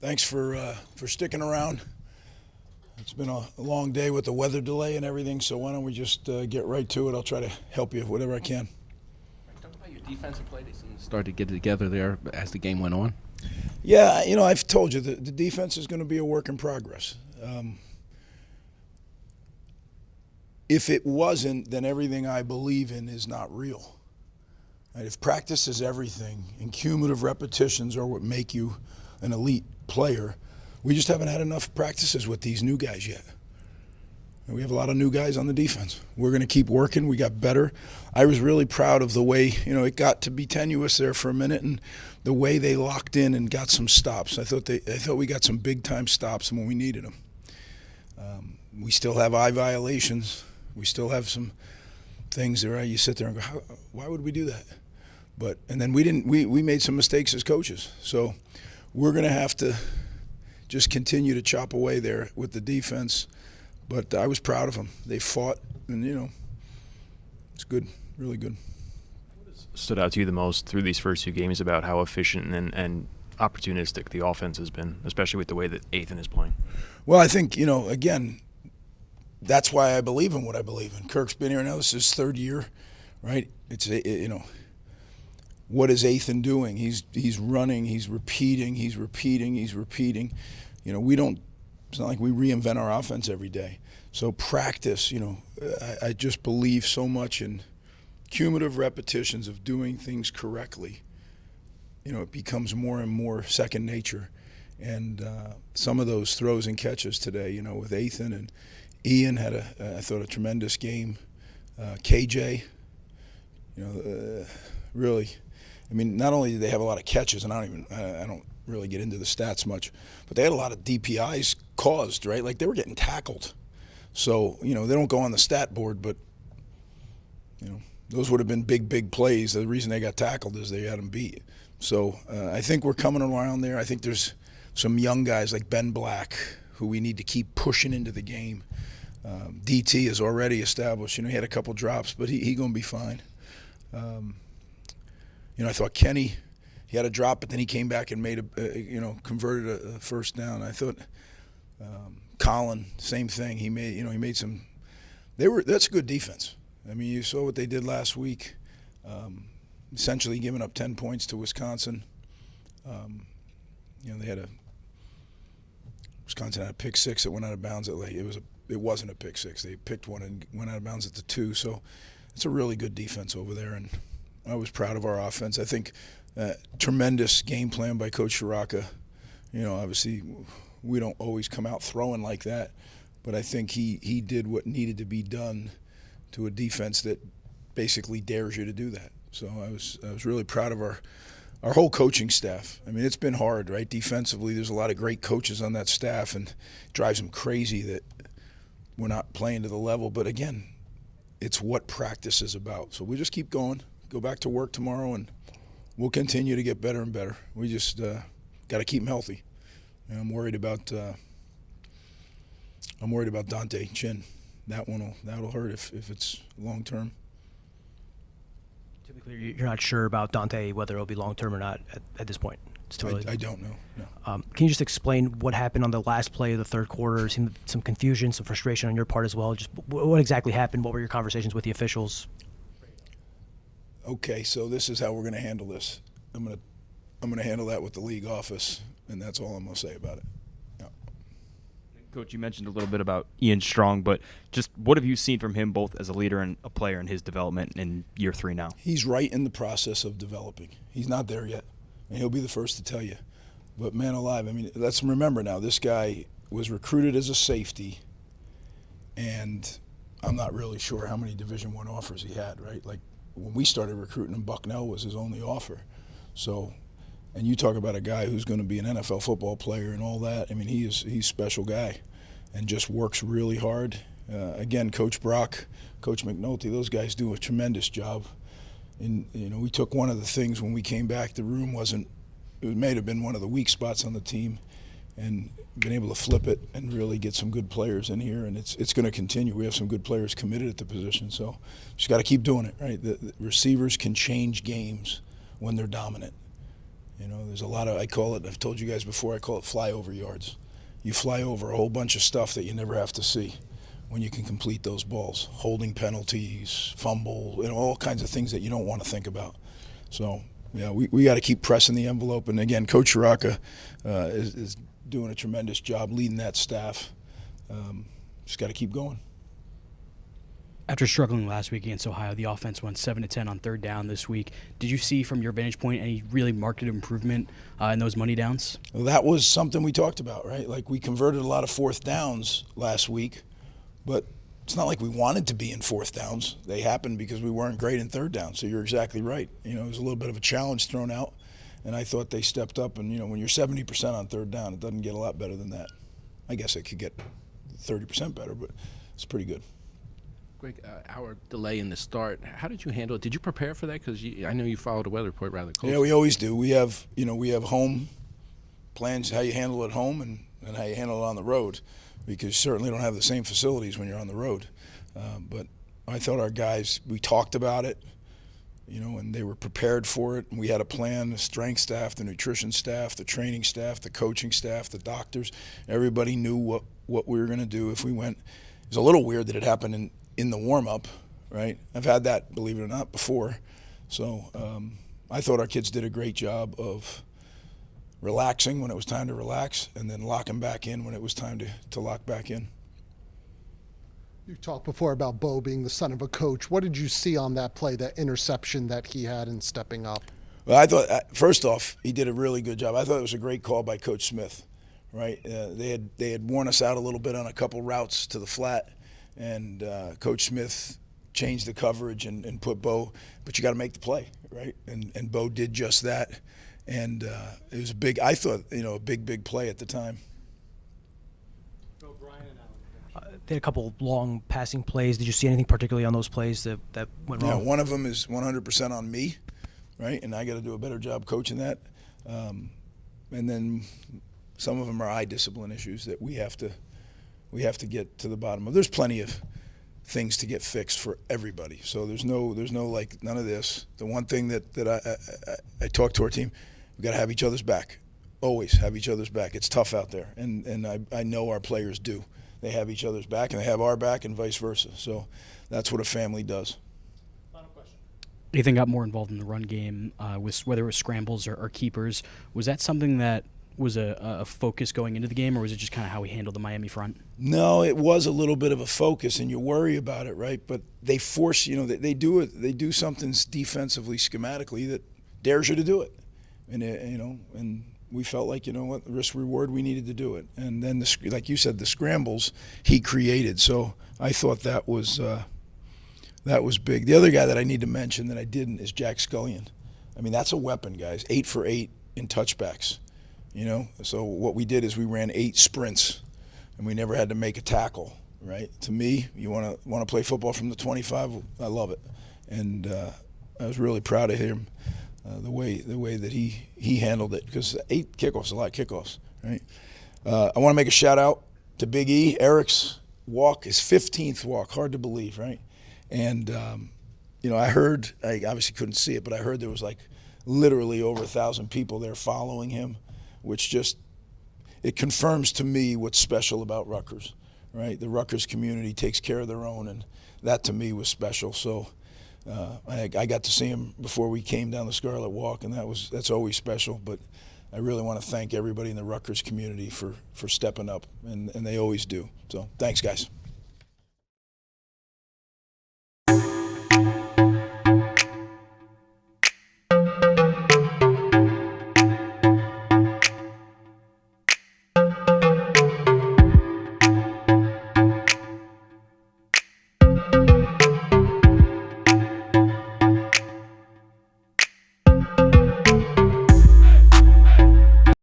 Thanks for sticking around. It's been a long day with the weather delay and everything, so why don't we just get right to it. I'll try to help you whatever I can. Talk about your defensive play. They seemed to start to get it together there as the game went on. Yeah, I've told you the defense is going to be a work in progress. If it wasn't, then everything I believe in is not real. Right? If practice is everything and cumulative repetitions are what make you an elite player, we just haven't had enough practices with these new guys yet. And we have a lot of new guys on the defense. We're going to keep working. We got better. I was really proud of the way, it got to be tenuous there for a minute, and the way they locked in and got some stops. I thought we got some big-time stops when we needed them. We still have eye violations. We still have some things that you sit there and go, why would we do that? And then we made some mistakes as coaches. So we're going to have to just continue to chop away there with the defense. But I was proud of them. They fought, and, it's good, really good. What stood out to you the most through these first few games about how efficient and opportunistic the offense has been, especially with the way that Ethan is playing? Well, I think, again, that's why I believe in what I believe in. Kirk's been here now. This is his third year, right? It's, what is Ethan doing? He's running, he's repeating. It's not like we reinvent our offense every day. So practice, I just believe so much in cumulative repetitions of doing things correctly. It becomes more and more second nature. And some of those throws and catches today, with Ethan and Ian had I thought a tremendous game. KJ, really. Not only did they have a lot of catches, and I don't really get into the stats much, but they had a lot of DPIs caused, right? Like they were getting tackled. So, they don't go on the stat board, but, those would have been big plays. The reason they got tackled is they had them beat. So I think we're coming around there. I think there's some young guys like Ben Black who we need to keep pushing into the game. DT is already established. He had a couple drops, but he going to be fine. I thought Kenny, he had a drop, but then he came back and made converted a first down. I thought Colin, same thing. He made some. That's a good defense. You saw what they did last week. Essentially giving up 10 points to Wisconsin. Wisconsin had a pick six that went out of bounds. It wasn't a pick six. They picked one and went out of bounds at the 2. So it's a really good defense over there, and I was proud of our offense. I think tremendous game plan by Coach Shiraka. Obviously we don't always come out throwing like that, but I think he did what needed to be done to a defense that basically dares you to do that. So I was really proud of our whole coaching staff. It's been hard, right? Defensively, there's a lot of great coaches on that staff, and it drives them crazy that we're not playing to the level. But again, it's what practice is about. So we just keep going, go back to work tomorrow, and we'll continue to get better and better. We just got to keep them healthy. And I'm worried about Dante Chin. That'll hurt if it's long term. Typically, you're not sure about Dante, whether it'll be long term or not at this point. It's too early. I don't know. No. Can you just explain what happened on the last play of the third quarter? Seemed some confusion, some frustration on your part as well. Just what exactly happened? What were your conversations with the officials? Okay, so this is how we're going to handle this. I'm going to handle that with the league office, and that's all I'm going to say about it. Yeah. Coach, you mentioned a little bit about Ian Strong, but just what have you seen from him both as a leader and a player in his development in year 3 now? He's right in the process of developing. He's not there yet, and he'll be the first to tell you. But man alive, let's remember now, this guy was recruited as a safety, and I'm not really sure how many Division I offers he had, right? Like when we started recruiting him, Bucknell was his only offer. So, and you talk about a guy who's going to be an NFL football player and all that. He's a special guy and just works really hard. Again, Coach Brock, Coach McNulty, those guys do a tremendous job. And, we took one of the things when we came back, the room it may have been one of the weak spots on the team, and been able to flip it and really get some good players in here, and it's going to continue. We have some good players committed at the position, so just got to keep doing it, right? The receivers can change games when they're dominant, You know, there's a lot of, I've told you guys before, I call it flyover yards. You fly over a whole bunch of stuff that you never have to see when you can complete those balls. Holding penalties, fumble, you know, all kinds of things that you don't want to think about. So, yeah, we got to keep pressing the envelope. And again, Coach Shiraka is doing a tremendous job leading that staff. Just got to keep going. After struggling last week against Ohio, the offense went 7-10 on third down this week. Did you see, from your vantage point, any really marked improvement in those money downs? Well, that was something we talked about, right? Like, we converted a lot of fourth downs last week, but it's not like we wanted to be in fourth downs. They happened because we weren't great in third down. So you're exactly right. You know, it was a little bit of a challenge thrown out, and I thought they stepped up. And, you know, when you're 70% on third down, it doesn't get a lot better than that. I guess it could get 30% better, but it's pretty good. Greg, our delay in the start, how did you handle it? Did you prepare for that? Because I know you followed the weather report rather closely. Yeah, we always do. We have home plans, how you handle it at home and how you handle it on the road, because you certainly don't have the same facilities when you're on the road. But I thought our guys, we talked about it, you know, and they were prepared for it. And we had a plan, the strength staff, the nutrition staff, the training staff, the coaching staff, the doctors. Everybody knew what we were going to do if we went. It was a little weird that it happened in the warm-up, right? I've had that, believe it or not, before. So I thought our kids did a great job of relaxing when it was time to relax, and then locking back in when it was time to lock back in. You talked before about Bo being the son of a coach. What did you see on that play, that interception that he had in stepping up? Well, I thought, first off, he did a really good job. I thought it was a great call by Coach Smith, right? They had worn us out a little bit on a couple routes to the flat, and Coach Smith changed the coverage and put Bo, but you got to make the play, right? And Bo did just that, and it was a big, I thought, you know, a big play at the time. They had a couple long passing plays. Did you see anything particularly on those plays that went wrong? Yeah, one of them is 100% on me, right? And I got to do a better job coaching that. And then some of them are eye discipline issues that we have to get to the bottom of. There's plenty of things to get fixed for everybody. So there's no like none of this. The one thing that I talk to our team, we got to have each other's back. Always have each other's back. It's tough out there, and I know our players do. They have each other's back, and they have our back, and vice versa. So that's what a family does. Final question. Ethan got more involved in the run game, with whether it was scrambles or keepers. Was that something that was a focus going into the game, or was it just kind of how we handled the Miami front? No, it was a little bit of a focus, and you worry about it, right? But they force, you know, they do it. They do something defensively, schematically, that dares you to do it, and you know, and we felt like, you know what, risk reward, we needed to do it. And then like you said, the scrambles he created. So I thought that was big. The other guy that I need to mention that I didn't is Jack Scullion. I mean, that's a weapon, guys. 8 for 8 in touchbacks. You know, so what we did is we ran 8 sprints, and we never had to make a tackle. Right? To me, you want to play football from the 25. I love it, and I was really proud of him. The way that he handled it, because 8 kickoffs is a lot of kickoffs, right? I want to make a shout out to Big E. Eric's walk, his 15th walk, hard to believe, right? And you know, I obviously couldn't see it, but I heard there was like literally over 1,000 people there following him, which just, it confirms to me what's special about Rutgers, right? The Rutgers community takes care of their own, and that to me was special. So. I got to see him before we came down the Scarlet Walk, and that's always special. But I really want to thank everybody in the Rutgers community for stepping up, and they always do. So thanks, guys.